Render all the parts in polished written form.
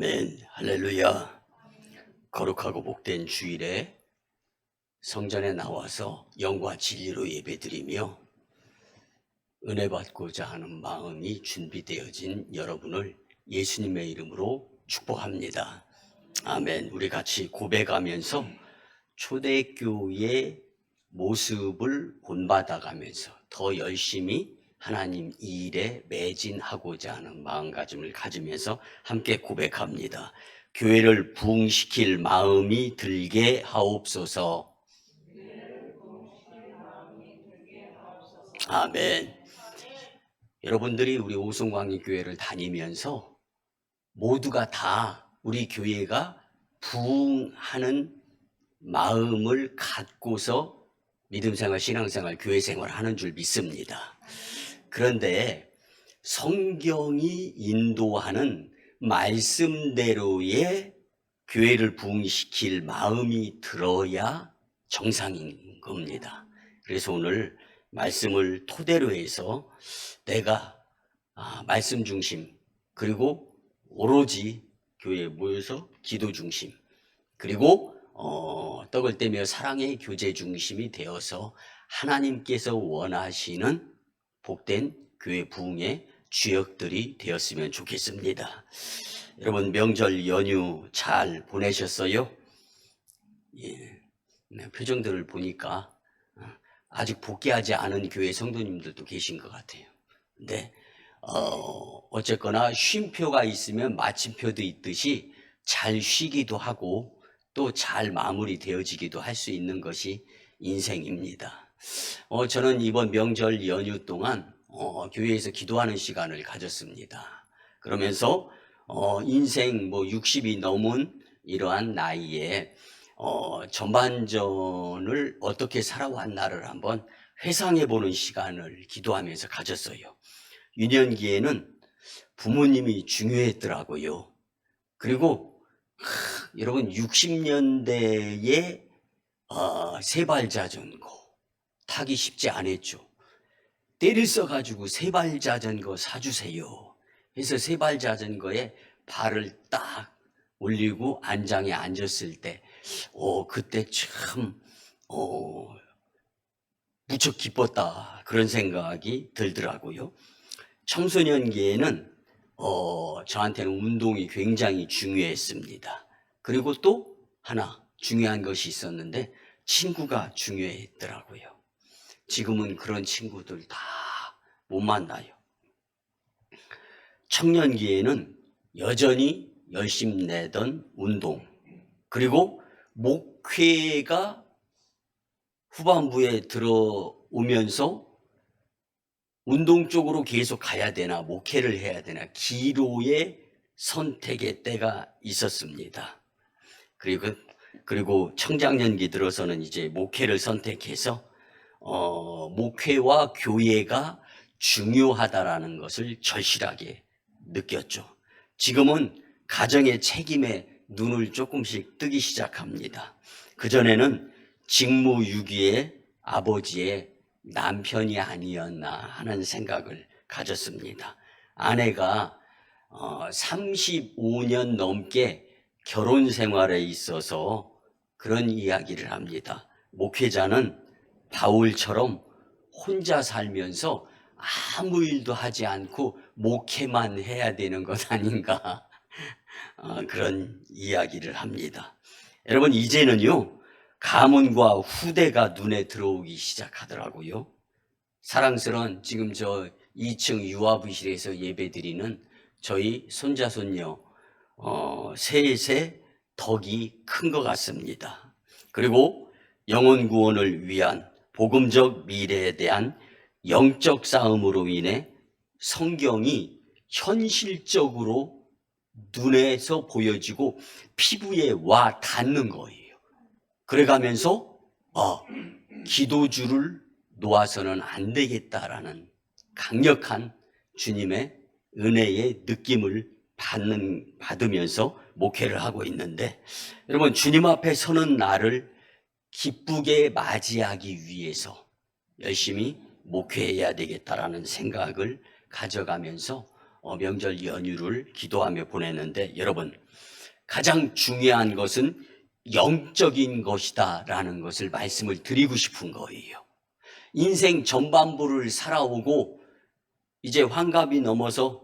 아멘, 할렐루야. 거룩하고 복된 주일에 성전에 나와서 영과 진리로 예배드리며 은혜 받고자 하는 마음이 준비되어진 여러분을 예수님의 이름으로 축복합니다. 아멘. 우리 같이 고백하면서 초대교회의 모습을 본받아가면서 더 열심히 하나님 이 일에 매진하고자 하는 마음가짐을 가지면서 함께 고백합니다. 교회를 부흥시킬 마음이 들게 하옵소서. 아멘. 여러분들이 우리 오송광리교회를 다니면서 모두가 다 우리 교회가 부흥하는 마음을 갖고서 믿음생활, 신앙생활, 교회생활을 하는 줄 믿습니다. 그런데 성경이 인도하는 말씀대로의 교회를 부흥시킬 마음이 들어야 정상인 겁니다. 그래서 오늘 말씀을 토대로 해서 내가 말씀 중심, 그리고 오로지 교회에 모여서 기도 중심, 그리고 떡을 떼며 사랑의 교제 중심이 되어서 하나님께서 원하시는 복된 교회 부흥의 주역들이 되었으면 좋겠습니다. 여러분 명절 연휴 잘 보내셨어요? 예, 표정들을 보니까 아직 복귀하지 않은 교회 성도님들도 계신 것 같아요. 근데 어쨌거나 쉼표가 있으면 마침표도 있듯이 잘 쉬기도 하고 또 잘 마무리되어지기도 할 수 있는 것이 인생입니다. 저는 이번 명절 연휴 동안 교회에서 기도하는 시간을 가졌습니다. 그러면서 인생 60이 넘은 이러한 나이에 전반전을 어떻게 살아왔나를 한번 회상해보는 시간을 기도하면서 가졌어요. 유년기에는 부모님이 중요했더라고요. 그리고 여러분 60년대에 세발자전거 타기 쉽지 않았죠. 때를 써가지고 세발자전거 사주세요 해서 세발자전거에 발을 딱 올리고 안장에 앉았을 때 그때 참 무척 기뻤다 그런 생각이 들더라고요. 청소년기에는 저한테는 운동이 굉장히 중요했습니다. 그리고 또 하나 중요한 것이 있었는데 친구가 중요했더라고요. 지금은 그런 친구들 다 못 만나요. 청년기에는 여전히 열심히 내던 운동, 그리고 목회가 후반부에 들어오면서 운동 쪽으로 계속 가야 되나 목회를 해야 되나 기로의 선택의 때가 있었습니다. 그리고 청장년기 들어서는 이제 목회를 선택해서 목회와 교회가 중요하다라는 것을 절실하게 느꼈죠. 지금은 가정의 책임에 눈을 조금씩 뜨기 시작합니다. 그전에는 직무유기의 아버지의 남편이 아니었나 하는 생각을 가졌습니다. 아내가 35년 넘게 결혼 생활에 있어서 그런 이야기를 합니다. 목회자는 바울처럼 혼자 살면서 아무 일도 하지 않고 목회만 해야 되는 것 아닌가 그런 이야기를 합니다. 여러분 이제는요 가문과 후대가 눈에 들어오기 시작하더라고요. 사랑스러운 지금 저 2층 유아부실에서 예배드리는 저희 손자 손녀 셋의 덕이 큰 것 같습니다. 그리고 영혼 구원을 위한 복음적 미래에 대한 영적 싸움으로 인해 성경이 현실적으로 눈에서 보여지고 피부에 와 닿는 거예요. 그래가면서 기도줄을 놓아서는 안 되겠다라는 강력한 주님의 은혜의 느낌을 받으면서 목회를 하고 있는데, 여러분 주님 앞에 서는 날을 기쁘게 맞이하기 위해서 열심히 목회해야 되겠다라는 생각을 가져가면서 명절 연휴를 기도하며 보냈는데 여러분 가장 중요한 것은 영적인 것이다 라는 것을 말씀을 드리고 싶은 거예요. 인생 전반부를 살아오고 이제 환갑이 넘어서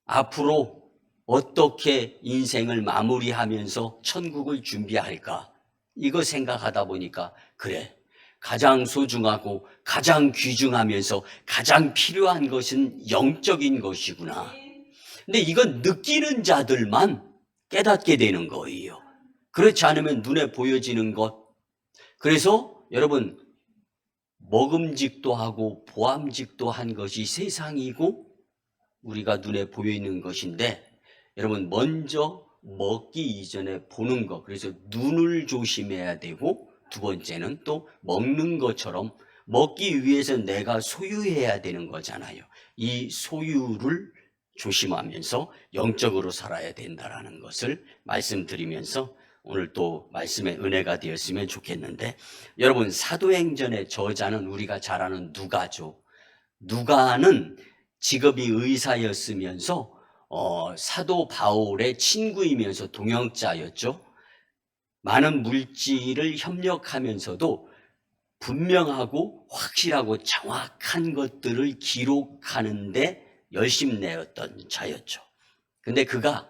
앞으로 어떻게 인생을 마무리하면서 천국을 준비할까 이거 생각하다 보니까 그래 가장 소중하고 가장 귀중하면서 가장 필요한 것은 영적인 것이구나. 근데 이건 느끼는 자들만 깨닫게 되는 거예요. 그렇지 않으면 눈에 보여지는 것. 그래서 여러분 먹음직도 하고 보암직도 한 것이 세상이고 우리가 눈에 보이는 것인데 여러분 먼저 먹기 이전에 보는 것. 그래서 눈을 조심해야 되고 두 번째는 또 먹는 것처럼 먹기 위해서 내가 소유해야 되는 거잖아요. 이 소유를 조심하면서 영적으로 살아야 된다는 것을 말씀드리면서 오늘 또 말씀의 은혜가 되었으면 좋겠는데 여러분 사도행전의 저자는 우리가 잘 아는 누가죠. 누가는 직업이 의사였으면서 사도 바울의 친구이면서 동역자였죠. 많은 물질을 협력하면서도 분명하고 확실하고 정확한 것들을 기록하는데 열심내었던 자였죠. 근데 그가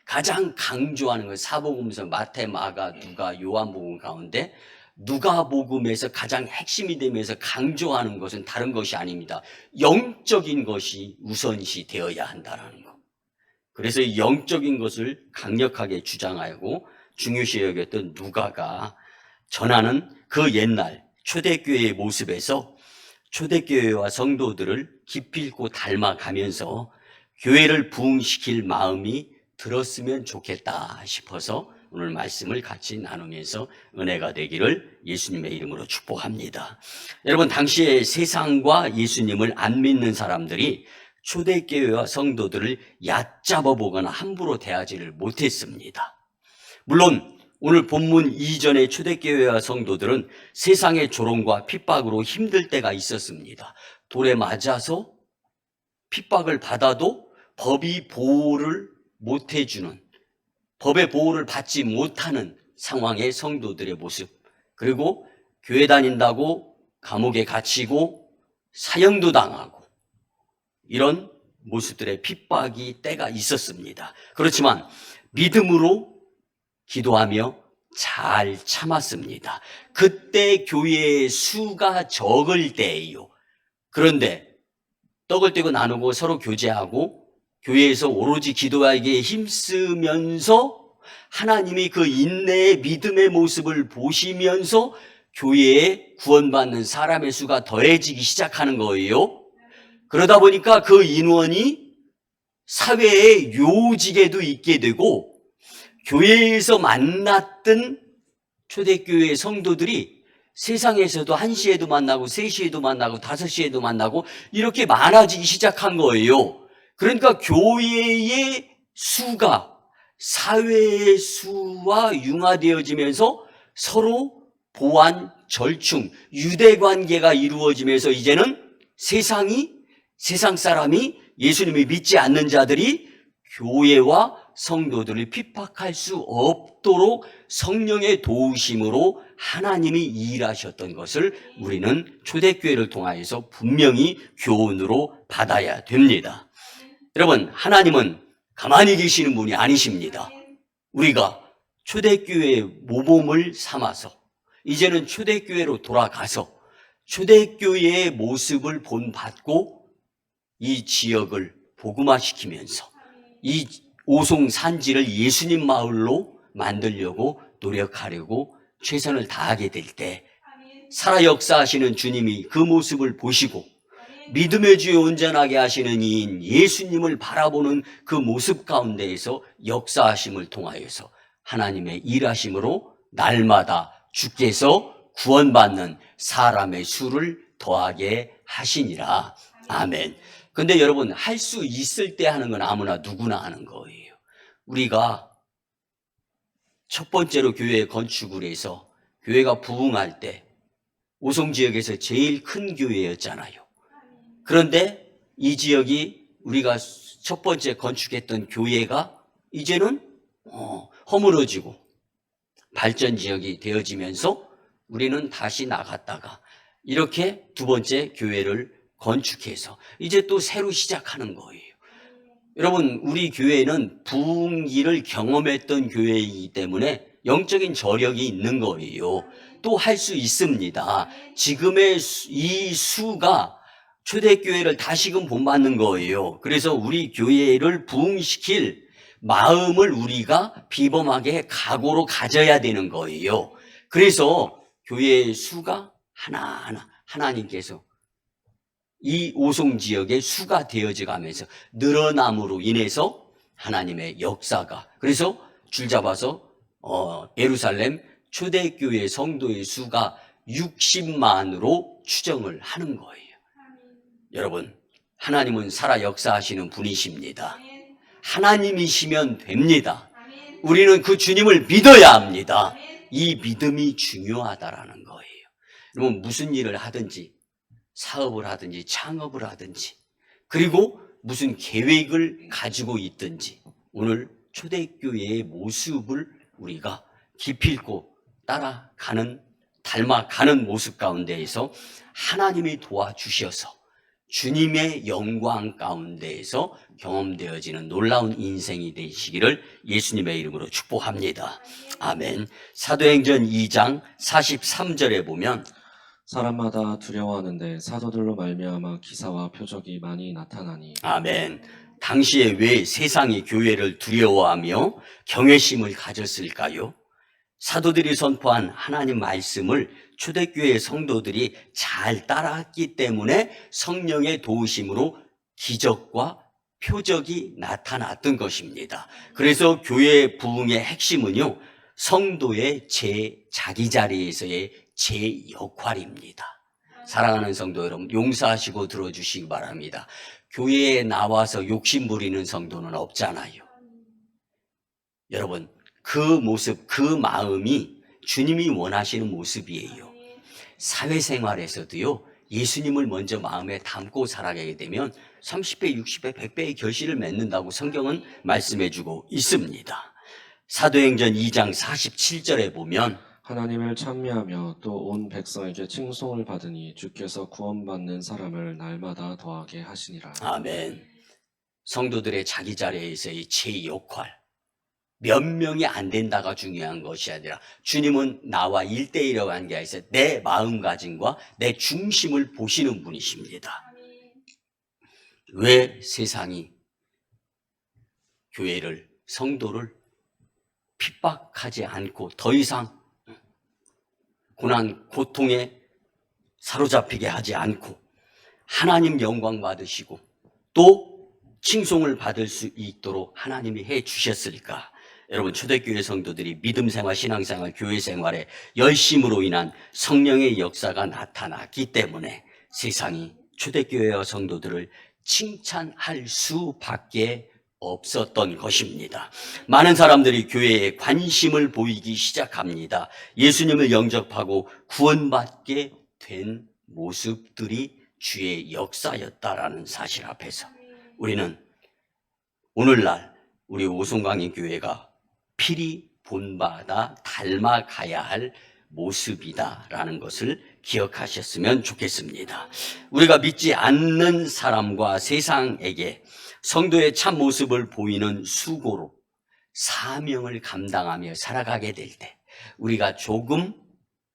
가장 강조하는 건 사복음서 마태, 마가, 누가, 요한복음 가운데 누가복음에서 가장 핵심이 되면서 강조하는 것은 다른 것이 아닙니다. 영적인 것이 우선시 되어야 한다는 것. 그래서 영적인 것을 강력하게 주장하고 중요시 여겼던 누가가 전하는 그 옛날 초대교회의 모습에서 초대교회와 성도들을 기필코 닮아가면서 교회를 부흥시킬 마음이 들었으면 좋겠다 싶어서 오늘 말씀을 같이 나누면서 은혜가 되기를 예수님의 이름으로 축복합니다. 여러분 당시에 세상과 예수님을 안 믿는 사람들이 초대교회와 성도들을 얕잡아 보거나 함부로 대하지를 못했습니다. 물론 오늘 본문 이전의 초대교회와 성도들은 세상의 조롱과 핍박으로 힘들 때가 있었습니다. 돌에 맞아서 핍박을 받아도 법이 보호를 못해주는, 법의 보호를 받지 못하는 상황의 성도들의 모습, 그리고 교회 다닌다고 감옥에 갇히고 사형도 당하고 이런 모습들의 핍박이 때가 있었습니다. 그렇지만 믿음으로 기도하며 잘 참았습니다. 그때 교회의 수가 적을 때예요. 그런데 떡을 떼고 나누고 서로 교제하고 교회에서 오로지 기도하기에 힘쓰면서 하나님이 그 인내의 믿음의 모습을 보시면서 교회에 구원받는 사람의 수가 더해지기 시작하는 거예요. 그러다 보니까 그 인원이 사회의 요직에도 있게 되고 교회에서 만났던 초대교회 성도들이 세상에서도 1시에도 만나고 3시에도 만나고 5시에도 만나고 이렇게 많아지기 시작한 거예요. 그러니까 교회의 수가 사회의 수와 융화되어지면서 서로 보완, 절충, 유대관계가 이루어지면서 이제는 세상 사람이 예수님을 믿지 않는 자들이 교회와 성도들을 핍박할 수 없도록 성령의 도우심으로 하나님이 일하셨던 것을 우리는 초대교회를 통하여서 분명히 교훈으로 받아야 됩니다. 여러분, 하나님은 가만히 계시는 분이 아니십니다. 우리가 초대교회의 모범을 삼아서 이제는 초대교회로 돌아가서 초대교회의 모습을 본받고 이 지역을 복음화시키면서 이 오송 산지를 예수님 마을로 만들려고 노력하려고 최선을 다하게 될 때 살아 역사하시는 주님이 그 모습을 보시고 믿음의 주에 온전하게 하시는 이인 예수님을 바라보는 그 모습 가운데에서 역사하심을 통하여서 하나님의 일하심으로 날마다 주께서 구원받는 사람의 수를 더하게 하시니라. 아멘. 근데 여러분, 할 수 있을 때 하는 건 아무나 누구나 하는 거예요. 우리가 첫 번째로 교회 건축을 해서 교회가 부흥할 때 오송 지역에서 제일 큰 교회였잖아요. 그런데 이 지역이 우리가 첫 번째 건축했던 교회가 이제는 허물어지고 발전 지역이 되어지면서 우리는 다시 나갔다가 이렇게 두 번째 교회를 건축해서 이제 또 새로 시작하는 거예요. 여러분, 우리 교회는 부흥기를 경험했던 교회이기 때문에 영적인 저력이 있는 거예요. 또 할 수 있습니다. 지금의 이 수가 초대교회를 다시금 본받는 거예요. 그래서 우리 교회를 부흥시킬 마음을 우리가 비범하게 각오로 가져야 되는 거예요. 그래서 교회의 수가 하나하나 하나님께서 이 오송 지역의 수가 되어져 가면서 늘어남으로 인해서 하나님의 역사가, 그래서 줄잡아서 예루살렘 초대교회 성도의 수가 60만으로 추정을 하는 거예요. 여러분, 하나님은 살아 역사하시는 분이십니다. 하나님이시면 됩니다. 우리는 그 주님을 믿어야 합니다. 이 믿음이 중요하다라는 거예요. 여러분, 무슨 일을 하든지 사업을 하든지 창업을 하든지 그리고 무슨 계획을 가지고 있든지 오늘 초대교회의 모습을 우리가 기필코 따라가는, 닮아가는 모습 가운데에서 하나님이 도와주셔서 주님의 영광 가운데에서 경험되어지는 놀라운 인생이 되시기를 예수님의 이름으로 축복합니다. 아멘. 사도행전 2장 43절에 보면 사람마다 두려워하는데 사도들로 말미암아 기사와 표적이 많이 나타나니. 아멘. 당시에 왜 세상이 교회를 두려워하며 경외심을 가졌을까요? 사도들이 선포한 하나님 말씀을 초대교회 성도들이 잘 따랐기 때문에 성령의 도우심으로 기적과 표적이 나타났던 것입니다. 그래서 교회의 부흥의 핵심은요, 성도의 자기 자리에서의 제 역할입니다. 사랑하는 성도 여러분, 용서하시고 들어주시기 바랍니다. 교회에 나와서 욕심 부리는 성도는 없잖아요. 여러분, 그 모습, 그 마음이 주님이 원하시는 모습이에요. 사회생활에서도요, 예수님을 먼저 마음에 담고 살아가게 되면 30배, 60배, 100배의 결실을 맺는다고 성경은 말씀해주고 있습니다. 사도행전 2장 47절에 보면 하나님을 찬미하며 또 온 백성에게 칭송을 받으니 주께서 구원받는 사람을 날마다 더하게 하시니라. 아멘. 성도들의 자기 자리에서의 제 역할, 몇 명이 안 된다가 중요한 것이 아니라 주님은 나와 1대1의 관계에서 내 마음가짐과 내 중심을 보시는 분이십니다. 왜 세상이 교회를, 성도를 핍박하지 않고 더 이상 고난, 고통에 사로잡히게 하지 않고 하나님 영광 받으시고 또 칭송을 받을 수 있도록 하나님이 해 주셨을까? 여러분, 초대교회 성도들이 믿음생활, 신앙생활, 교회생활에 열심으로 인한 성령의 역사가 나타났기 때문에 세상이 초대교회와 성도들을 칭찬할 수밖에 없었던 것입니다. 많은 사람들이 교회에 관심을 보이기 시작합니다. 예수님을 영접하고 구원받게 된 모습들이 주의 역사였다라는 사실 앞에서 우리는 오늘날 우리 오송강인 교회가 필히 본받아 닮아가야 할 모습이다라는 것을 기억하셨으면 좋겠습니다. 우리가 믿지 않는 사람과 세상에게 성도의 참 모습을 보이는 수고로 사명을 감당하며 살아가게 될 때 우리가 조금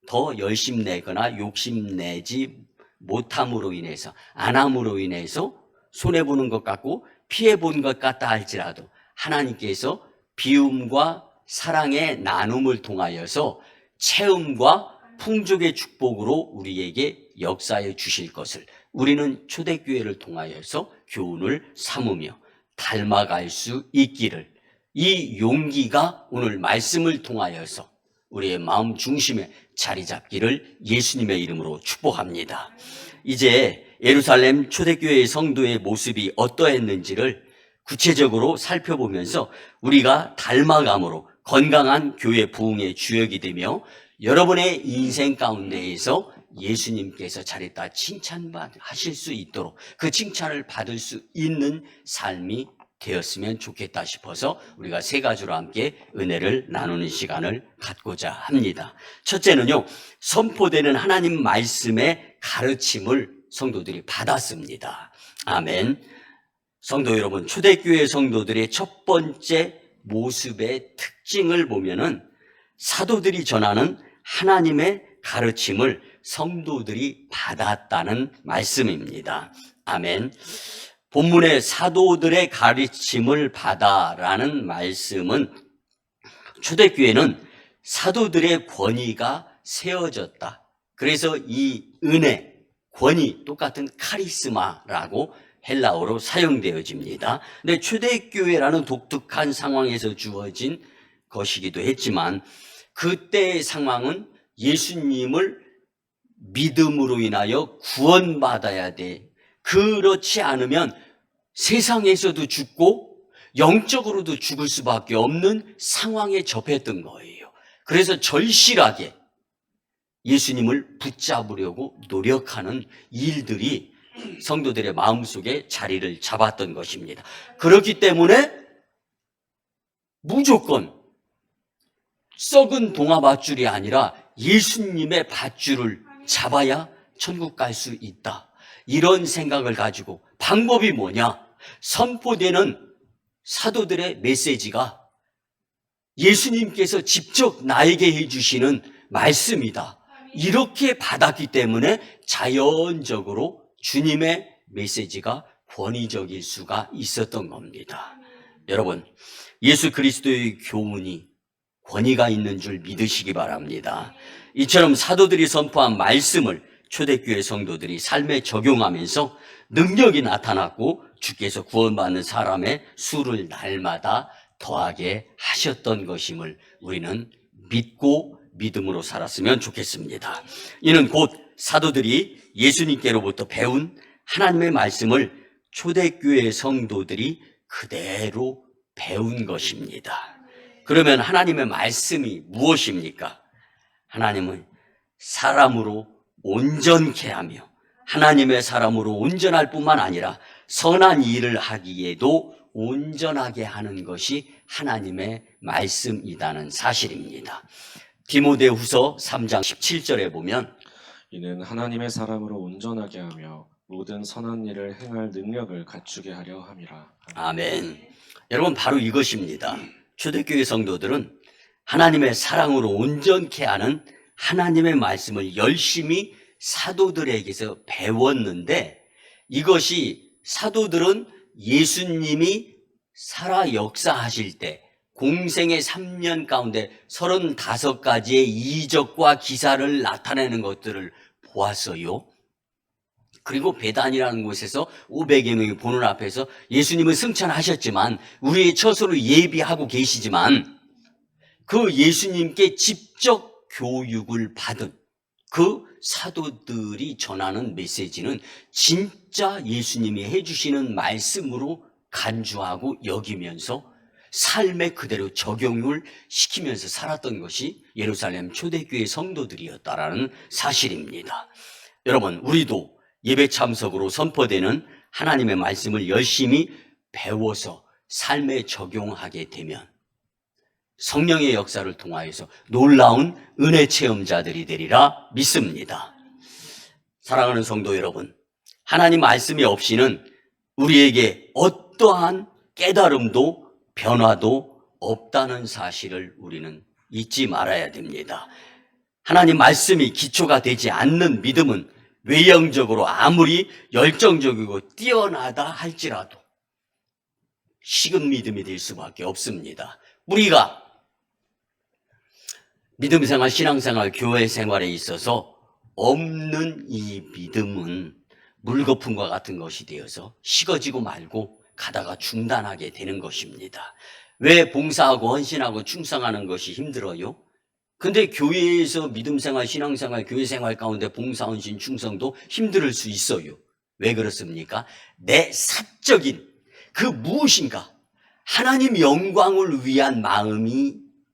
더 열심내거나 욕심내지 못함으로 인해서, 안함으로 인해서 손해보는 것 같고 피해본 것 같다 할지라도 하나님께서 비움과 사랑의 나눔을 통하여서 체험과 풍족의 축복으로 우리에게 역사해 주실 것을 우리는 초대교회를 통하여서 교훈을 삼으며 닮아갈 수 있기를, 이 용기가 오늘 말씀을 통하여서 우리의 마음 중심에 자리 잡기를 예수님의 이름으로 축복합니다. 이제 예루살렘 초대교회의 성도의 모습이 어떠했는지를 구체적으로 살펴보면서 우리가 닮아감으로 건강한 교회 부흥의 주역이 되며 여러분의 인생 가운데에서 예수님께서 잘했다 칭찬하실 수 있도록 그 칭찬을 받을 수 있는 삶이 되었으면 좋겠다 싶어서 우리가 세 가지로 함께 은혜를 나누는 시간을 갖고자 합니다. 첫째는요, 선포되는 하나님 말씀의 가르침을 성도들이 받았습니다. 아멘. 성도 여러분, 초대교회 성도들의 첫 번째 모습의 특징을 보면은 사도들이 전하는 하나님의 가르침을 성도들이 받았다는 말씀입니다. 아멘. 본문의 사도들의 가르침을 받아라는 말씀은 초대교회는 사도들의 권위가 세워졌다. 그래서 이 은혜, 권위, 똑같은 카리스마라고 헬라어로 사용되어집니다. 근데 초대교회라는 독특한 상황에서 주어진 것이기도 했지만 그때의 상황은 예수님을 믿음으로 인하여 구원받아야 돼. 그렇지 않으면 세상에서도 죽고 영적으로도 죽을 수밖에 없는 상황에 접했던 거예요. 그래서 절실하게 예수님을 붙잡으려고 노력하는 일들이 성도들의 마음속에 자리를 잡았던 것입니다. 그렇기 때문에 무조건 썩은 동화 밧줄이 아니라 예수님의 밧줄을 잡아야 천국 갈 수 있다. 이런 생각을 가지고 방법이 뭐냐? 선포되는 사도들의 메시지가 예수님께서 직접 나에게 해주시는 말씀이다. 이렇게 받았기 때문에 자연적으로 주님의 메시지가 권위적일 수가 있었던 겁니다. 여러분, 예수 그리스도의 교훈이 권위가 있는 줄 믿으시기 바랍니다. 이처럼 사도들이 선포한 말씀을 초대교회 성도들이 삶에 적용하면서 능력이 나타났고 주께서 구원받는 사람의 수를 날마다 더하게 하셨던 것임을 우리는 믿고 믿음으로 살았으면 좋겠습니다. 이는 곧 사도들이 예수님께로부터 배운 하나님의 말씀을 초대교회 성도들이 그대로 배운 것입니다. 그러면 하나님의 말씀이 무엇입니까? 하나님은 사람으로 온전케 하며 하나님의 사람으로 온전할 뿐만 아니라 선한 일을 하기에도 온전하게 하는 것이 하나님의 말씀이라는 사실입니다. 디모데후서 3장 17절에 보면 이는 하나님의 사람으로 온전하게 하며 모든 선한 일을 행할 능력을 갖추게 하려 함이라. 아멘. 여러분, 바로 이것입니다. 초대교회 성도들은 하나님의 사랑으로 온전케 하는 하나님의 말씀을 열심히 사도들에게서 배웠는데, 이것이 사도들은 예수님이 살아 역사하실 때 공생의 3년 가운데 35가지의 이적과 기사를 나타내는 것들을 보았어요. 그리고 베단이라는 곳에서 500여 명이 보는 앞에서 예수님은 승천하셨지만 우리의 처소를 예비하고 계시지만 그 예수님께 직접 교육을 받은 그 사도들이 전하는 메시지는 진짜 예수님이 해주시는 말씀으로 간주하고 여기면서 삶에 그대로 적용을 시키면서 살았던 것이 예루살렘 초대교회 성도들이었다라는 사실입니다. 여러분, 우리도 예배 참석으로 선포되는 하나님의 말씀을 열심히 배워서 삶에 적용하게 되면 성령의 역사를 통하여서 놀라운 은혜 체험자들이 되리라 믿습니다. 사랑하는 성도 여러분, 하나님 말씀이 없이는 우리에게 어떠한 깨달음도 변화도 없다는 사실을 우리는 잊지 말아야 됩니다. 하나님 말씀이 기초가 되지 않는 믿음은 외형적으로 아무리 열정적이고 뛰어나다 할지라도 식은 믿음이 될 수밖에 없습니다. 우리가 믿음 생활, 신앙생활, 교회 생활에 있어서 없는 이 믿음은 물거품과 같은 것이 되어서 식어지고 말고 가다가 중단하게 되는 것입니다. 왜 봉사하고 헌신하고 충성하는 것이 힘들어요? 근데 교회에서 믿음생활, 신앙생활, 교회생활 가운데 봉사, 헌신, 충성도 힘들 수 있어요. 왜 그렇습니까? 내 사적인 그 무엇인가 하나님 영광을 위한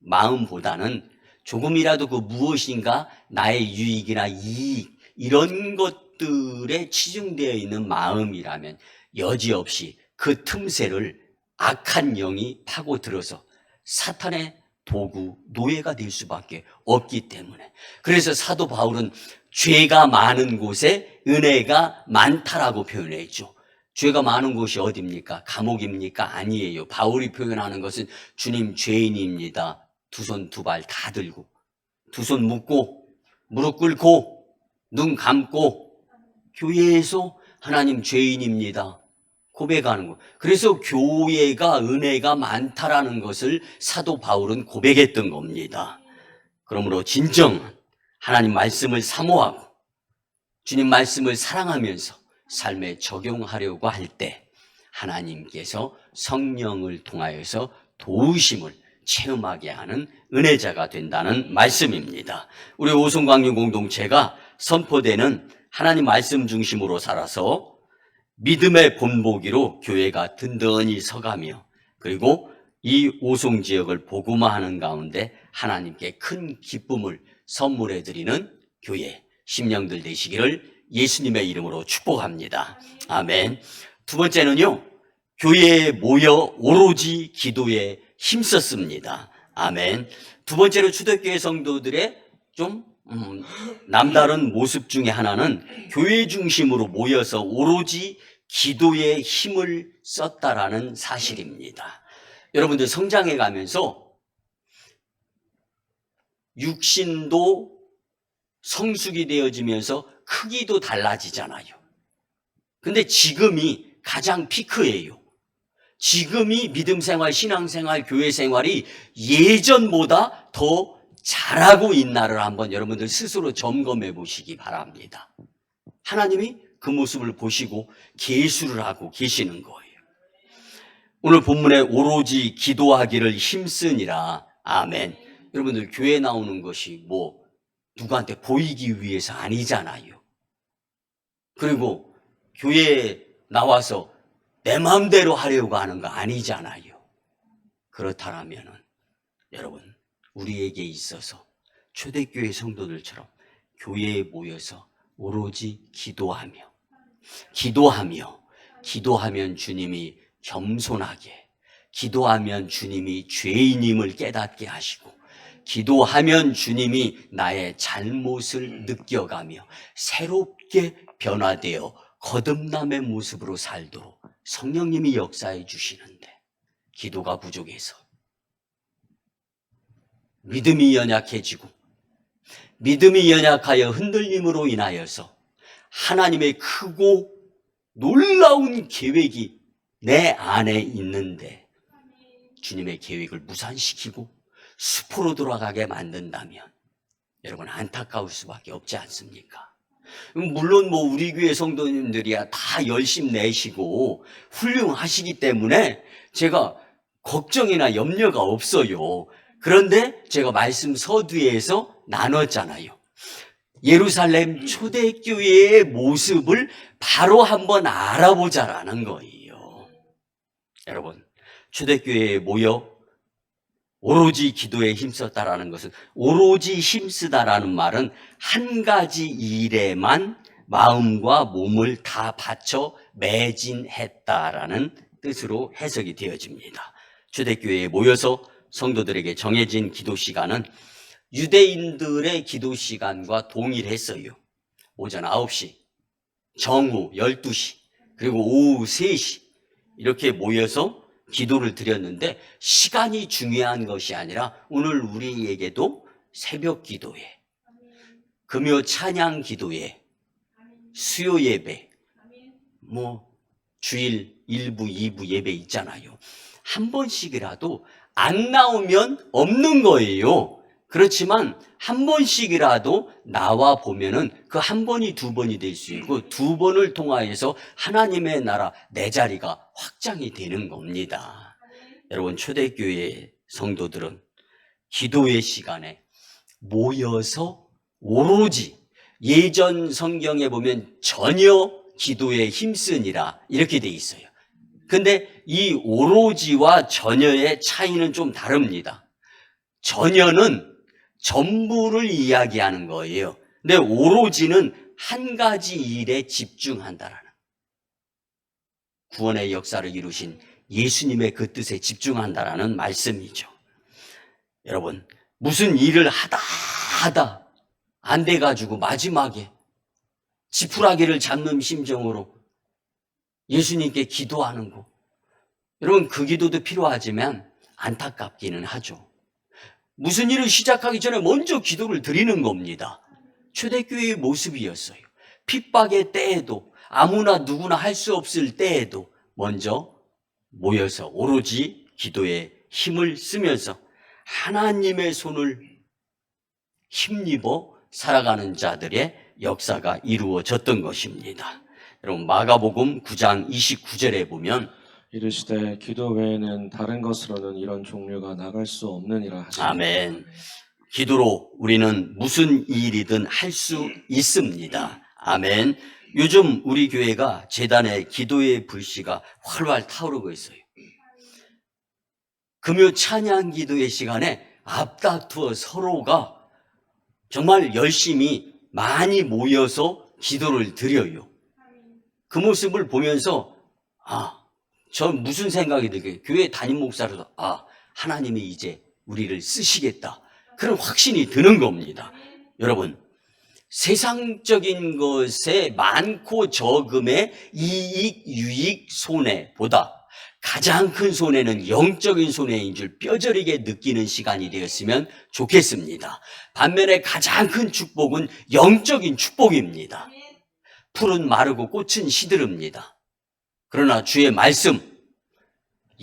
마음보다는 조금이라도 그 무엇인가 나의 유익이나 이익 이런 것들에 치중되어 있는 마음이라면 여지없이 그 틈새를 악한 영이 파고들어서 사탄의 도구, 노예가 될 수밖에 없기 때문에. 그래서 사도 바울은 죄가 많은 곳에 은혜가 많다라고 표현했죠. 죄가 많은 곳이 어디입니까? 감옥입니까? 아니에요. 바울이 표현하는 것은 주님 죄인입니다. 두 손 두 발 다 들고, 두 손 묶고, 무릎 꿇고, 눈 감고, 교회에서 하나님 죄인입니다 고백하는 거. 그래서 교회가 은혜가 많다라는 것을 사도 바울은 고백했던 겁니다. 그러므로 진정한 하나님 말씀을 사모하고 주님 말씀을 사랑하면서 삶에 적용하려고 할 때 하나님께서 성령을 통하여서 도우심을 체험하게 하는 은혜자가 된다는 말씀입니다. 우리 오송광유 공동체가 선포되는 하나님 말씀 중심으로 살아서 믿음의 본보기로 교회가 든든히 서가며 그리고 이 오송 지역을 복음화하는 가운데 하나님께 큰 기쁨을 선물해 드리는 교회, 심령들 되시기를 예수님의 이름으로 축복합니다. 아멘. 두 번째는요, 교회에 모여 오로지 기도에 힘썼습니다. 아멘. 두 번째로 초대교회 성도들의 좀 남다른 모습 중에 하나는 교회 중심으로 모여서 오로지 기도에 힘을 썼다라는 사실입니다. 여러분들 성장해 가면서 육신도 성숙이 되어지면서 크기도 달라지잖아요. 근데 지금이 가장 피크예요. 지금이 믿음 생활, 신앙 생활, 교회 생활이 예전보다 더 잘하고 있나를 한번 여러분들 스스로 점검해 보시기 바랍니다. 하나님이 그 모습을 보시고 계수를 하고 계시는 거예요. 오늘 본문에 오로지 기도하기를 힘쓰니라. 아멘. 여러분들 교회 나오는 것이 뭐 누구한테 보이기 위해서 아니잖아요. 그리고 교회에 나와서 내 마음대로 하려고 하는 거 아니잖아요. 그렇다면은 여러분 우리에게 있어서 초대교회 성도들처럼 교회에 모여서 오로지 기도하면 주님이 겸손하게, 기도하면 주님이 죄인임을 깨닫게 하시고, 기도하면 주님이 나의 잘못을 느껴가며 새롭게 변화되어 거듭남의 모습으로 살도록 성령님이 역사해 주시는데 기도가 부족해서 믿음이 연약해지고 믿음이 연약하여 흔들림으로 인하여서 하나님의 크고 놀라운 계획이 내 안에 있는데 주님의 계획을 무산시키고 수포로 돌아가게 만든다면 여러분 안타까울 수밖에 없지 않습니까? 물론 뭐 우리 교회 성도님들이야 다 열심 내시고 훌륭하시기 때문에 제가 걱정이나 염려가 없어요. 그런데 제가 말씀 서두에서 나눴잖아요. 예루살렘 초대교회의 모습을 바로 한번 알아보자라는 거예요. 여러분, 초대교회에 모여 오로지 기도에 힘썼다라는 것은, 오로지 힘쓰다라는 말은 한 가지 일에만 마음과 몸을 다 바쳐 매진했다라는 뜻으로 해석이 되어집니다. 초대교회에 모여서 성도들에게 정해진 기도 시간은 유대인들의 기도 시간과 동일했어요. 오전 9시, 정오 12시, 그리고 오후 3시 이렇게 모여서 기도를 드렸는데 시간이 중요한 것이 아니라 오늘 우리에게도 새벽 기도에, 금요 찬양 기도에, 수요 예배, 뭐 주일 1부, 2부 예배 있잖아요. 한 번씩이라도 안 나오면 없는 거예요. 그렇지만 한 번씩이라도 나와 보면은 그 한 번이 두 번이 될 수 있고 두 번을 통하여서 하나님의 나라 내 자리가 확장이 되는 겁니다. 여러분 초대교회 성도들은 기도의 시간에 모여서 오로지, 예전 성경에 보면 전혀 기도에 힘쓰니라 이렇게 돼 있어요. 근데 이 오로지와 전혀의 차이는 좀 다릅니다. 전혀는 전부를 이야기하는 거예요. 근데 오로지는 한 가지 일에 집중한다라는, 구원의 역사를 이루신 예수님의 그 뜻에 집중한다라는 말씀이죠. 여러분, 무슨 일을 하다 안 돼가지고 마지막에 지푸라기를 잡는 심정으로 예수님께 기도하는 거. 여러분, 그 기도도 필요하지만 안타깝기는 하죠. 무슨 일을 시작하기 전에 먼저 기도를 드리는 겁니다. 초대교회의 모습이었어요. 핍박의 때에도 아무나 누구나 할 수 없을 때에도 먼저 모여서 오로지 기도에 힘을 쓰면서 하나님의 손을 힘입어 살아가는 자들의 역사가 이루어졌던 것입니다. 여러분, 마가복음 9장 29절에 보면 이르시되 기도 외에는 다른 것으로는 이런 종류가 나갈 수 없느니라 하시니라. 아멘. 기도로 우리는 무슨 일이든 할 수 있습니다. 아멘. 요즘 우리 교회가 재단에 기도의 불씨가 활활 타오르고 있어요. 금요 찬양 기도의 시간에 앞다투어 서로가 정말 열심히 많이 모여서 기도를 드려요. 그 모습을 보면서 저 무슨 생각이 들게, 교회 담임 목사로도 하나님이 이제 우리를 쓰시겠다, 그런 확신이 드는 겁니다. 여러분, 세상적인 것에 많고 적음의 이익, 유익, 손해보다 가장 큰 손해는 영적인 손해인 줄 뼈저리게 느끼는 시간이 되었으면 좋겠습니다. 반면에 가장 큰 축복은 영적인 축복입니다. 풀은 마르고 꽃은 시들읍니다. 그러나 주의 말씀,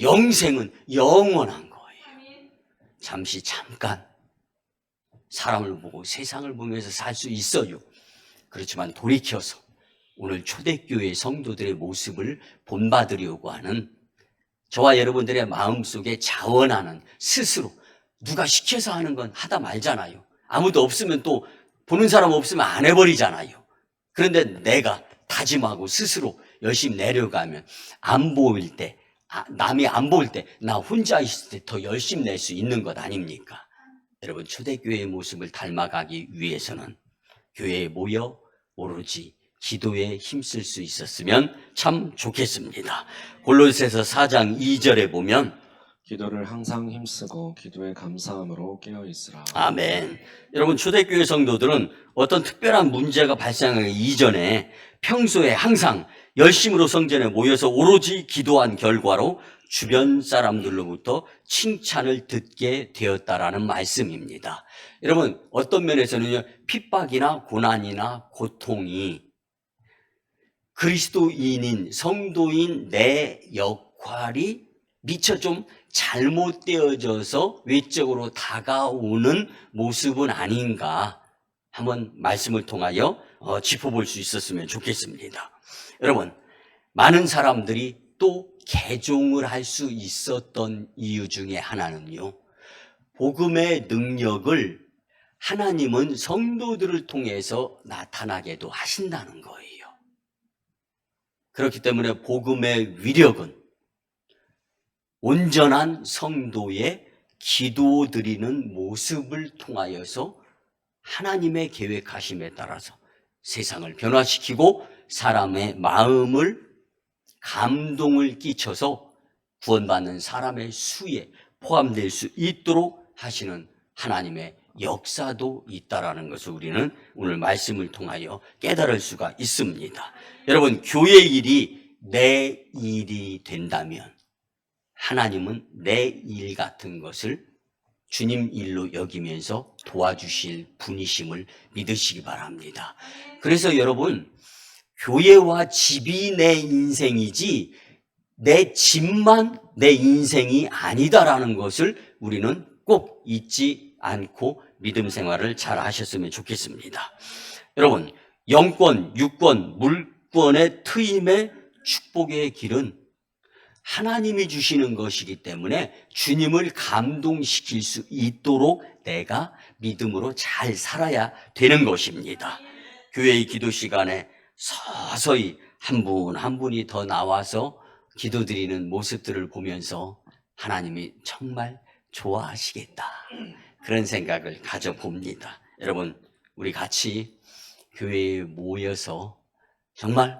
영생은 영원한 거예요. 잠깐 사람을 보고 세상을 보면서 살 수 있어요. 그렇지만 돌이켜서 오늘 초대교회 성도들의 모습을 본받으려고 하는 저와 여러분들의 마음속에 자원하는, 스스로 누가 시켜서 하는 건 하다 말잖아요. 아무도 없으면, 또 보는 사람 없으면 안 해버리잖아요. 그런데 내가 다짐하고 스스로 열심히 내려가면 안 보일 때, 남이 안 보일 때, 나 혼자 있을 때 더 열심히 낼 수 있는 것 아닙니까? 여러분, 초대교회의 모습을 닮아가기 위해서는 교회에 모여 오로지 기도에 힘쓸 수 있었으면 참 좋겠습니다. 골로새서 4장 2절에 보면 기도를 항상 힘쓰고 기도에 감사함으로 깨어 있으라. 아멘. 여러분, 초대교회 성도들은 어떤 특별한 문제가 발생하기 이전에 평소에 항상 열심으로 성전에 모여서 오로지 기도한 결과로 주변 사람들로부터 칭찬을 듣게 되었다라는 말씀입니다. 여러분, 어떤 면에서는요, 핍박이나 고난이나 고통이 그리스도인인, 성도인 내 역할이 미처 좀 잘못되어져서 외적으로 다가오는 모습은 아닌가, 한번 말씀을 통하여 짚어볼 수 있었으면 좋겠습니다. 여러분, 많은 사람들이 또 개종을 할 수 있었던 이유 중에 하나는요, 복음의 능력을 하나님은 성도들을 통해서 나타나게도 하신다는 거예요. 그렇기 때문에 복음의 위력은 온전한 성도의 기도드리는 모습을 통하여서 하나님의 계획하심에 따라서 세상을 변화시키고 사람의 마음을, 감동을 끼쳐서 구원받는 사람의 수에 포함될 수 있도록 하시는 하나님의 역사도 있다라는 것을 우리는 오늘 말씀을 통하여 깨달을 수가 있습니다. 여러분, 교회 일이 내 일이 된다면 하나님은 내 일 같은 것을 주님 일로 여기면서 도와주실 분이심을 믿으시기 바랍니다. 그래서 여러분, 교회와 집이 내 인생이지 내 집만 내 인생이 아니다라는 것을 우리는 꼭 잊지 않고 믿음 생활을 잘 하셨으면 좋겠습니다. 여러분, 영권, 유권, 물권의 트임의 축복의 길은 하나님이 주시는 것이기 때문에 주님을 감동시킬 수 있도록 내가 믿음으로 잘 살아야 되는 것입니다. 교회의 기도 시간에 서서히 한 분 한 분이 더 나와서 기도드리는 모습들을 보면서 하나님이 정말 좋아하시겠다, 그런 생각을 가져봅니다. 여러분, 우리 같이 교회에 모여서 정말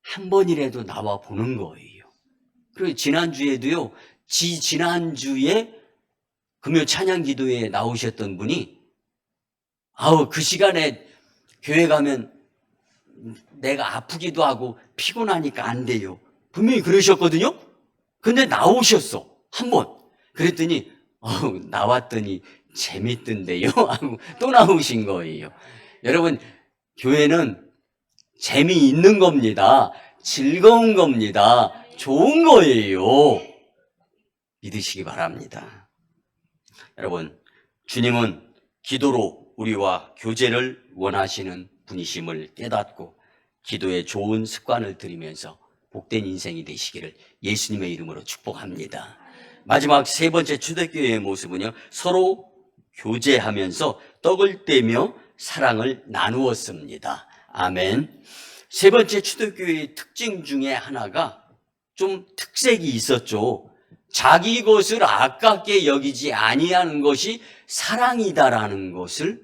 한 번이라도 나와 보는 거예요. 그리고 지난주에도요, 지난주에 금요 찬양 기도에 나오셨던 분이, 그 시간에 교회 가면 내가 아프기도 하고 피곤하니까 안 돼요. 분명히 그러셨거든요? 근데 나오셨어. 한 번. 그랬더니, 나왔더니 재밌던데요? 하고 또 나오신 거예요. 여러분, 교회는 재미있는 겁니다. 즐거운 겁니다. 좋은 거예요. 믿으시기 바랍니다. 여러분, 주님은 기도로 우리와 교제를 원하시는 분이심을 깨닫고 기도에 좋은 습관을 들이면서 복된 인생이 되시기를 예수님의 이름으로 축복합니다. 마지막 세 번째 초대교회의 모습은요, 서로 교제하면서 떡을 떼며 사랑을 나누었습니다. 아멘. 세 번째 초대교회의 특징 중에 하나가 좀 특색이 있었죠. 자기 것을 아깝게 여기지 아니하는 것이 사랑이다라는 것을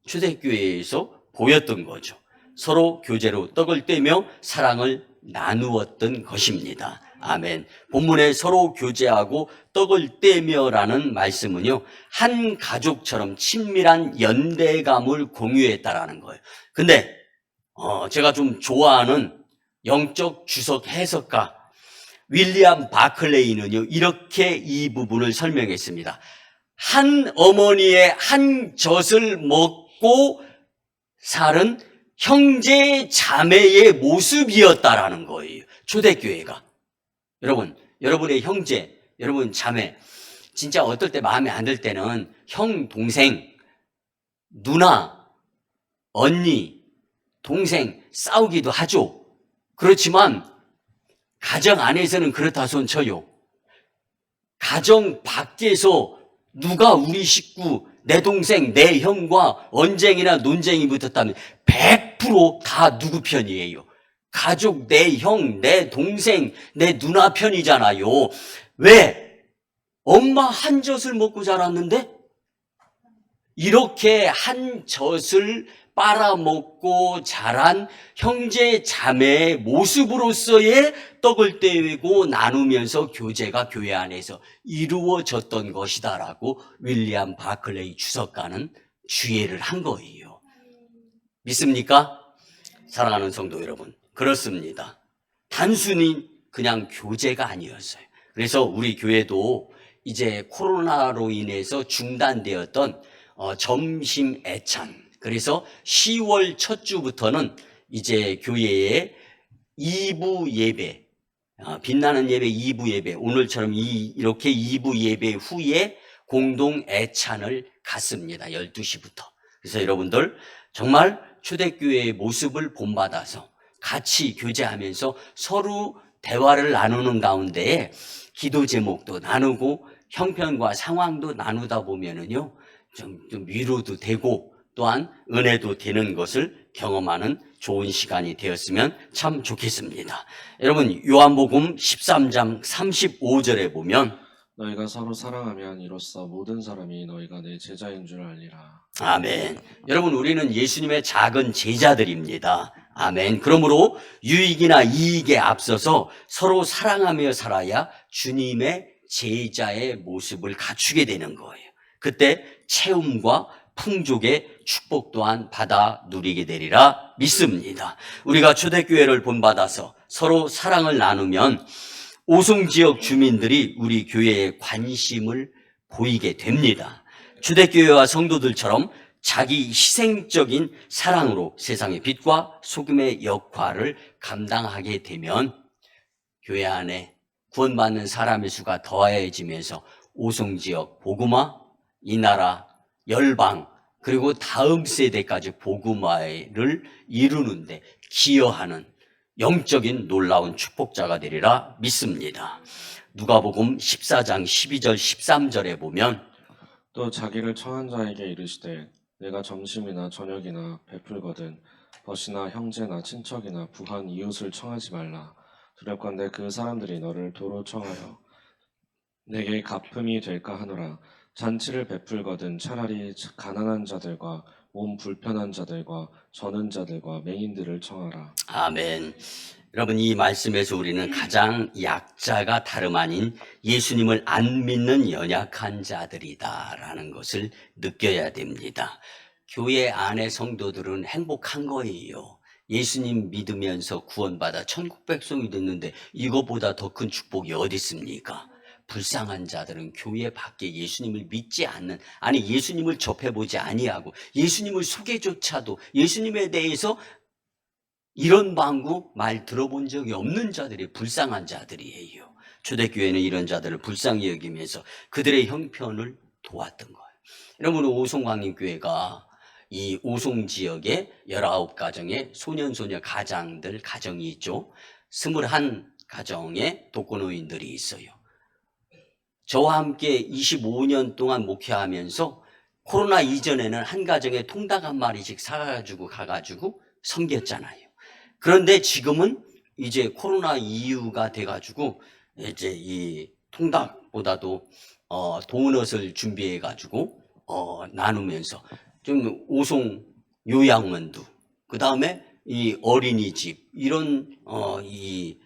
초대교회에서 보였던 거죠. 서로 교제로 떡을 떼며 사랑을 나누었던 것입니다. 아멘. 본문에 서로 교제하고 떡을 떼며라는 말씀은요, 한 가족처럼 친밀한 연대감을 공유했다라는 거예요. 근데 제가 좀 좋아하는 영적 주석 해석가 윌리엄 바클레이는요, 이렇게 이 부분을 설명했습니다. 한 어머니의 한 젖을 먹고 살은 형제 자매의 모습이었다라는 거예요. 초대교회가. 여러분, 여러분의 형제, 여러분 자매, 진짜 어떨 때 마음에 안 들 때는 형, 동생, 누나, 언니, 동생 싸우기도 하죠. 그렇지만 가정 안에서는 그렇다 손 쳐요. 가정 밖에서 누가 우리 식구, 내 동생, 내 형과 언쟁이나 논쟁이 붙었다면 100% 다 누구 편이에요? 가족, 내 형, 내 동생, 내 누나 편이잖아요. 왜? 엄마 한 젖을 먹고 자랐는데 이렇게 한 젖을 빨아먹고 자란 형제 자매의 모습으로서의 떡을 떼고 나누면서 교제가 교회 안에서 이루어졌던 것이다라고 윌리엄 바클레이 주석가는 주예를 한 거예요. 믿습니까? 사랑하는 성도 여러분, 그렇습니다. 단순히 그냥 교제가 아니었어요. 그래서 우리 교회도 이제 코로나로 인해서 중단되었던 점심 애찬, 그래서 10월 첫 주부터는 이제 교회에 2부 예배, 빛나는 예배 2부 예배, 오늘처럼 이렇게 2부 예배 후에 공동 애찬을 갖습니다. 12시부터. 그래서 여러분들 정말 초대교회의 모습을 본받아서 같이 교제하면서 서로 대화를 나누는 가운데에 기도 제목도 나누고 형편과 상황도 나누다 보면은요, 좀 위로도 되고 또한 은혜도 되는 것을 경험하는 좋은 시간이 되었으면 참 좋겠습니다. 여러분, 요한복음 13장 35절에 보면 너희가 서로 사랑하면 이로써 모든 사람이 너희가 내 제자인 줄 알리라. 아멘. 여러분, 우리는 예수님의 작은 제자들입니다. 아멘. 그러므로 유익이나 이익에 앞서서 서로 사랑하며 살아야 주님의 제자의 모습을 갖추게 되는 거예요. 그때 채움과 풍족의 축복 또한 받아 누리게 되리라 믿습니다. 우리가 초대교회를 본받아서 서로 사랑을 나누면 오송지역 주민들이 우리 교회에 관심을 보이게 됩니다. 초대교회와 성도들처럼 자기 희생적인 사랑으로 세상의 빛과 소금의 역할을 감당하게 되면 교회 안에 구원받는 사람의 수가 더해지면서 오송지역 복음화, 이 나라, 열방, 그리고 다음 세대까지 복음화를 이루는데 기여하는 영적인 놀라운 축복자가 되리라 믿습니다. 누가복음 14장 12절 13절에 보면 또 자기를 청한 자에게 이르시되 내가 점심이나 저녁이나 베풀거든 벗이나 형제나 친척이나 부한 이웃을 청하지 말라. 두렵건대 그 사람들이 너를 도로 청하여 내게 갚음이 될까 하노라. 잔치를 베풀거든 차라리 가난한 자들과 몸 불편한 자들과 저는 자들과 맹인들을 청하라. 아멘. 여러분, 이 말씀에서 우리는 가장 약자가 다름 아닌 예수님을 안 믿는 연약한 자들이다라는 것을 느껴야 됩니다. 교회 안의 성도들은 행복한 거예요. 예수님 믿으면서 구원받아 천국 백성이 됐는데 이것보다 더 큰 축복이 어디 있습니까? 불쌍한 자들은 교회 밖에 예수님을 믿지 않는, 아니 예수님을 접해보지 아니하고 예수님을 소개조차도, 예수님에 대해서 이런 방구 말 들어본 적이 없는 자들이 불쌍한 자들이에요. 초대교회는 이런 자들을 불쌍히 여기면서 그들의 형편을 도왔던 거예요. 여러분, 오송광림교회가 이 오송 지역에 19가정의 소년소녀 가장들, 가정이 있죠. 21가정의 독거노인들이 있어요. 저와 함께 25년 동안 목회하면서 코로나 이전에는 한 가정에 통닭 한 마리씩 사가지고 가가지고 섬겼잖아요. 그런데 지금은 이제 코로나 이후가 돼가지고 이제 이 통닭보다도 도넛을 준비해가지고 나누면서 좀 오송 요양원도, 그 다음에 이 어린이집, 이런 이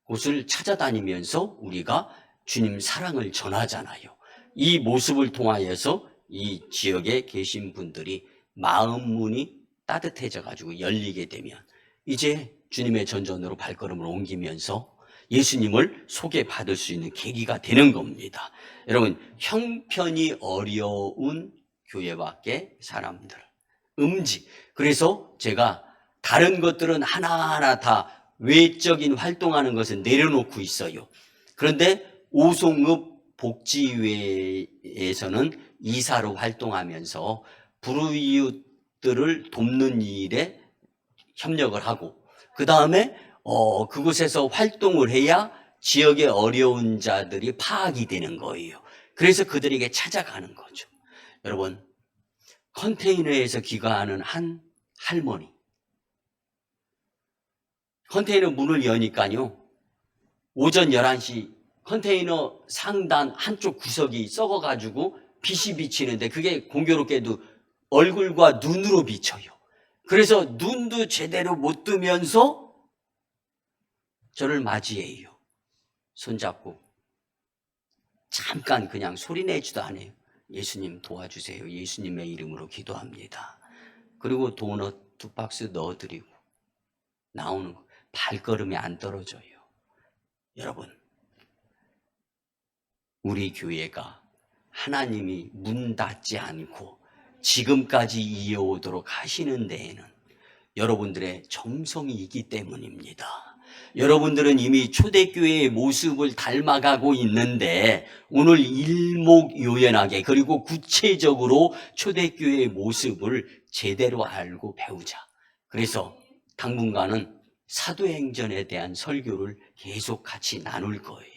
곳을 찾아다니면서 우리가 주님 사랑을 전하잖아요. 이 모습을 통하여서 이 지역에 계신 분들이 마음 문이 따뜻해져 가지고 열리게 되면 이제 주님의 전전으로 발걸음을 옮기면서 예수님을 소개받을 수 있는 계기가 되는 겁니다. 여러분, 형편이 어려운 교회 밖에 사람들, 그래서 제가 다른 것들은 하나하나 다 외적인 활동하는 것은 내려놓고 있어요. 그런데 오송읍 복지회에서는 이사로 활동하면서 불우이웃들을 돕는 일에 협력을 하고, 그 다음에 그곳에서 활동을 해야 지역의 어려운 자들이 파악이 되는 거예요. 그래서 그들에게 찾아가는 거죠. 여러분, 컨테이너에서 귀가하는 한 할머니, 컨테이너 문을 여니까요, 오전 11시 컨테이너 상단 한쪽 구석이 썩어가지고 빛이 비치는데 그게 공교롭게도 얼굴과 눈으로 비쳐요. 그래서 눈도 제대로 못 뜨면서 저를 맞이해요. 손잡고 잠깐 그냥 소리 내지도 않아요. 예수님 도와주세요. 예수님의 이름으로 기도합니다. 그리고 도넛 2박스 넣어드리고 나오는 거, 발걸음이 안 떨어져요. 여러분, 우리 교회가 하나님이 문 닫지 않고 지금까지 이어오도록 하시는 데에는 여러분들의 정성이 있기 때문입니다. 여러분들은 이미 초대교회의 모습을 닮아가고 있는데 오늘 일목요연하게, 그리고 구체적으로 초대교회의 모습을 제대로 알고 배우자. 그래서 당분간은 사도행전에 대한 설교를 계속 같이 나눌 거예요.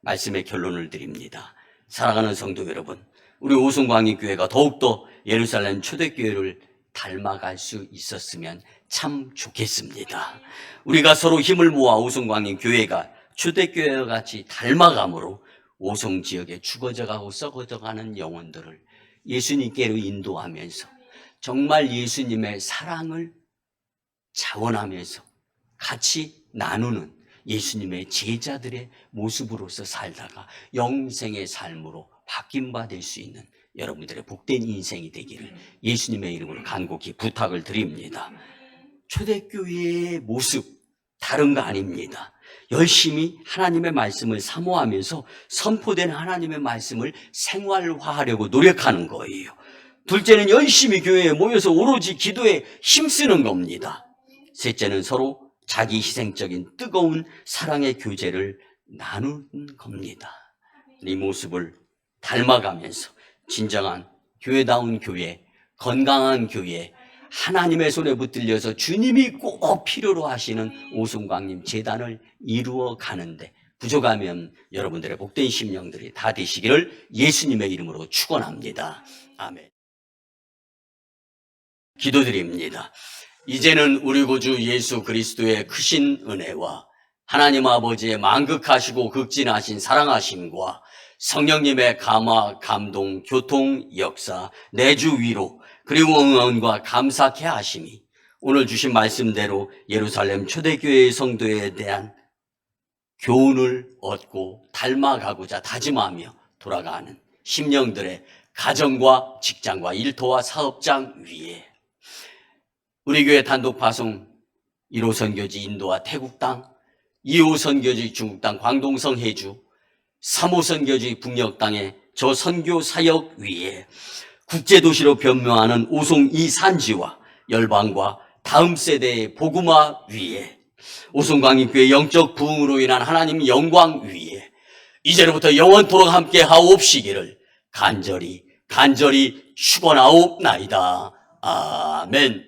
말씀의 결론을 드립니다. 사랑하는 성도 여러분, 우리 오송광림교회가 더욱더 예루살렘 초대교회를 닮아갈 수 있었으면 참 좋겠습니다. 우리가 서로 힘을 모아 오송광림교회가 초대교회와 같이 닮아감으로 오송 지역에 죽어져가고 썩어져가는 영혼들을 예수님께로 인도하면서 정말 예수님의 사랑을 자원하면서 같이 나누는 예수님의 제자들의 모습으로서 살다가 영생의 삶으로 바뀐바 될 수 있는 여러분들의 복된 인생이 되기를 예수님의 이름으로 간곡히 부탁을 드립니다. 초대교회의 모습 다른 거 아닙니다. 열심히 하나님의 말씀을 사모하면서 선포된 하나님의 말씀을 생활화하려고 노력하는 거예요. 둘째는 열심히 교회에 모여서 오로지 기도에 힘쓰는 겁니다. 셋째는 서로 자기 희생적인 뜨거운 사랑의 교제를 나누는 겁니다. 이 모습을 닮아가면서 진정한 교회다운 교회, 건강한 교회, 하나님의 손에 붙들려서 주님이 꼭 필요로 하시는 오송광림 재단을 이루어 가는데 부족하면 여러분들의 복된 심령들이 다 되시기를 예수님의 이름으로 축원합니다. 아멘. 기도드립니다. 이제는 우리 구주 예수 그리스도의 크신 은혜와 하나님 아버지의 만극하시고 극진하신 사랑하심과 성령님의 감화, 감동, 교통, 역사, 내주 위로, 그리고 응원과 감사케 하심이 오늘 주신 말씀대로 예루살렘 초대교회의 성도에 대한 교훈을 얻고 닮아가고자 다짐하며 돌아가는 심령들의 가정과 직장과 일터와 사업장 위에 우리 교회 단독 파송 1호 선교지 인도와 태국 땅, 2호 선교지 중국 땅 광동성 해주, 3호 선교지 북녘 땅의 저 선교 사역 위에 국제도시로 변모하는 오송 이 산지와 열방과 다음 세대의 복음화 위에 오송광인교회 영적 부흥으로 인한 하나님 영광 위에 이제로부터 영원토록 함께 하옵시기를 간절히 축원하옵나이다. 아멘.